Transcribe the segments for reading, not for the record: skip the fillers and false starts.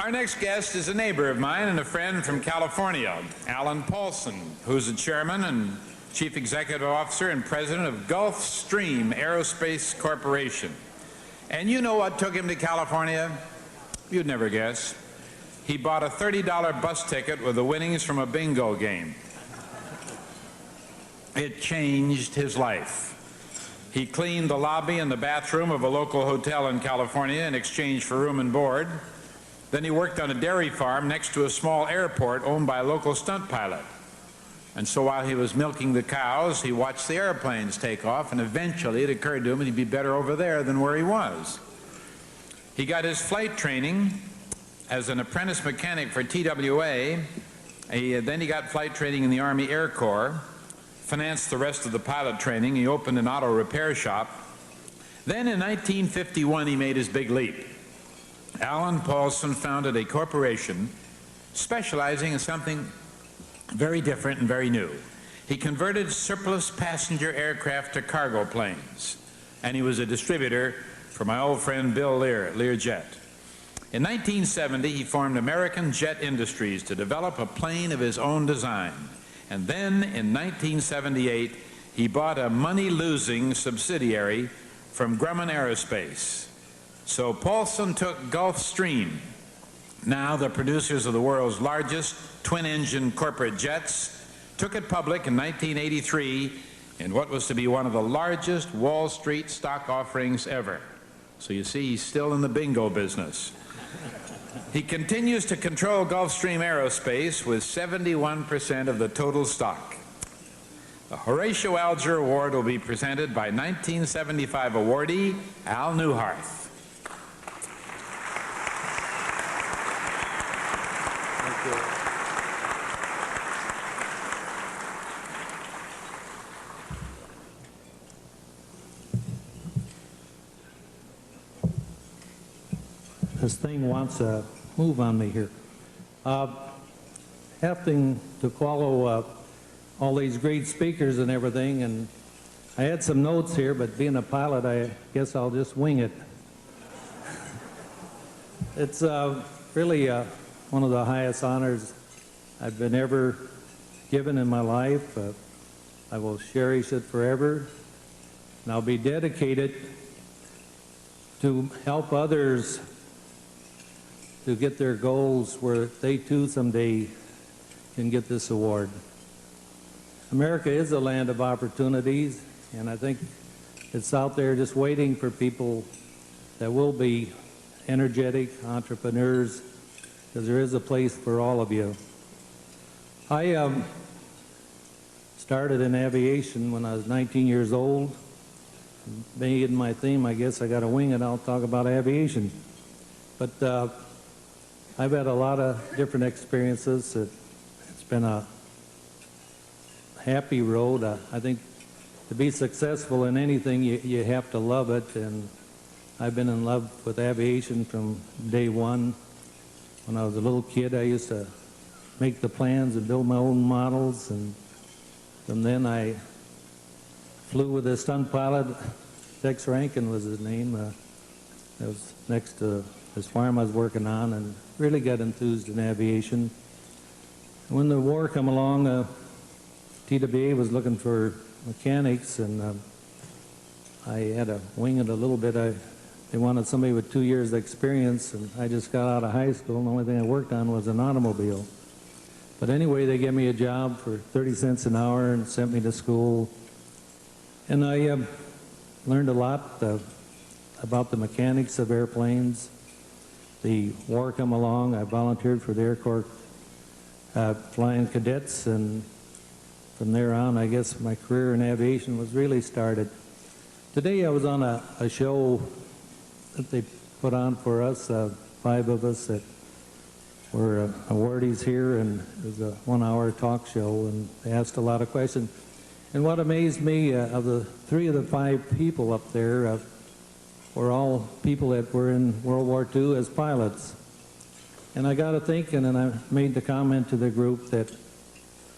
Our next guest is a neighbor of mine and a friend from California, Alan Paulson, who's the chairman and chief executive officer and president of Gulfstream Aerospace Corporation. And you know what took him to California? You'd never guess. He bought a $30 bus ticket with the winnings from a bingo game. It changed his life. He cleaned the lobby and the bathroom of a local hotel in California in exchange for room and board. Then he worked on a dairy farm next to a small airport owned by a local stunt pilot. And so while he was milking the cows, he watched the airplanes take off, and eventually it occurred to him that he'd be better over there than where he was. He got his flight training as an apprentice mechanic for TWA. Then he got flight training in the Army Air Corps, financed the rest of the pilot training. He opened an auto repair shop. Then in 1951 he made his big leap. Alan Paulson founded a corporation specializing in something very different and very new. He converted surplus passenger aircraft to cargo planes, and he was a distributor for my old friend Bill Lear at Learjet. In 1970 he formed American Jet Industries to develop a plane of his own design. And then in 1978 he bought a money-losing subsidiary from Grumman Aerospace. So Paulson took Gulfstream, now the producers of the world's largest twin-engine corporate jets, took it public in 1983 in what was to be one of the largest Wall Street stock offerings ever. So you see, he's still in the bingo business. He continues to control Gulfstream Aerospace with 71% of the total stock. The Horatio Alger Award will be presented by 1975 awardee Al Newharth. This thing wants to move on me here. Having to follow all these great speakers and everything, and I had some notes here, but being a pilot, I guess I'll just wing it. It's really one of the highest honors I've been ever given in my life. I will cherish it forever, and I'll be dedicated to help others to get their goals where they too someday can get this award. America is a land of opportunities, and I think it's out there just waiting for people that will be energetic entrepreneurs, because there is a place for all of you. I started in aviation when I was 19 years old. Being my theme, I guess I got to wing it. I'll talk about aviation. But I've had a lot of different experiences. It's been a happy road. I think to be successful in anything, you have to love it, and I've been in love with aviation from day one. When I was a little kid, I used to make the plans and build my own models, and from then I flew with a stunt pilot. Tex Rankin was his name. That was next to this farm I was working on, and really got enthused in aviation. When the war came along, TWA was looking for mechanics, and I had to wing it a little bit. They wanted somebody with 2 years experience, and I just got out of high school, and the only thing I worked on was an automobile. But anyway, they gave me a job for 30 cents an hour and sent me to school, and I learned a lot about the mechanics of airplanes. The war came along. I volunteered for the Air Corps flying cadets, and from there on, I guess my career in aviation was really started. Today I was on a show that they put on for us, 5 of us that were awardees here, and it was a 1-hour talk show, and they asked a lot of questions. And what amazed me, of the 3 of the 5 people up there were all people that were in World War II as pilots. And I got to thinking, and I made the comment to the group that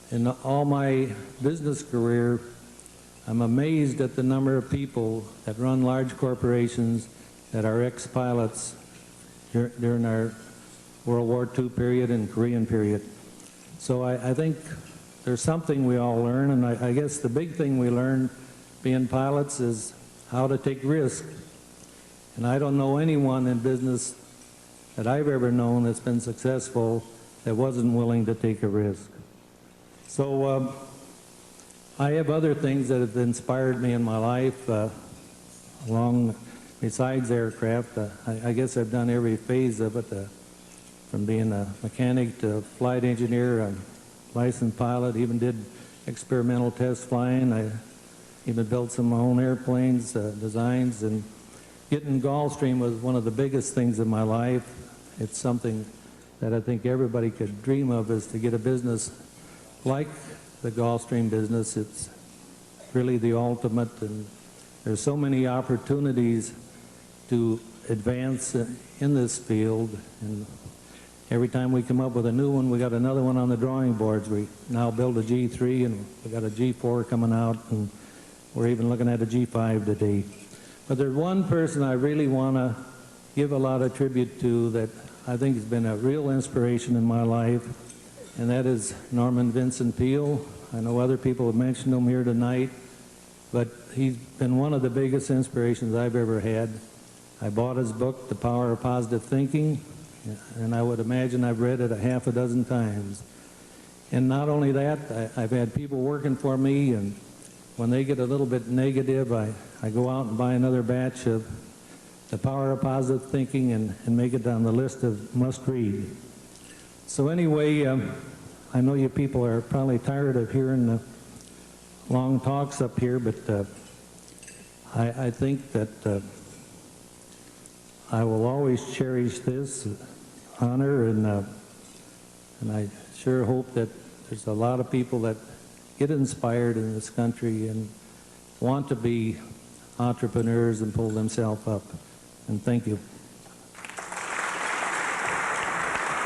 in all my business career, I'm amazed at the number of people that run large corporations that are ex-pilots during our World War II period and Korean period. So I think there's something we all learn, and I guess the big thing we learn being pilots is how to take risks. And I don't know anyone in business that I've ever known that's been successful that wasn't willing to take a risk. So I have other things that have inspired me in my life besides aircraft. I guess I've done every phase of it, from being a mechanic to flight engineer, a licensed pilot, even did experimental test flying. I even built some of my own airplanes, designs, and getting Gulfstream was one of the biggest things in my life. It's something that I think everybody could dream of, is to get a business like the Gulfstream business. It's really the ultimate, and there's so many opportunities to advance in this field, and every time we come up with a new one, we got another one on the drawing boards. We now build a G3, and we got a G4 coming out, and we're even looking at a G5 today. But there's one person I really want to give a lot of tribute to that I think has been a real inspiration in my life, and that is Norman Vincent Peale. I know other people have mentioned him here tonight, but he's been one of the biggest inspirations I've ever had. I bought his book, The Power of Positive Thinking, and I would imagine I've read it a half a dozen times. And not only that, I've had people working for me, and when they get a little bit negative, I go out and buy another batch of The Power of Positive Thinking and make it on the list of must-read. So anyway, I know you people are probably tired of hearing the long talks up here, but I think that I will always cherish this honor, and I sure hope that there's a lot of people that get inspired in this country and want to be entrepreneurs and pull themselves up. And thank you.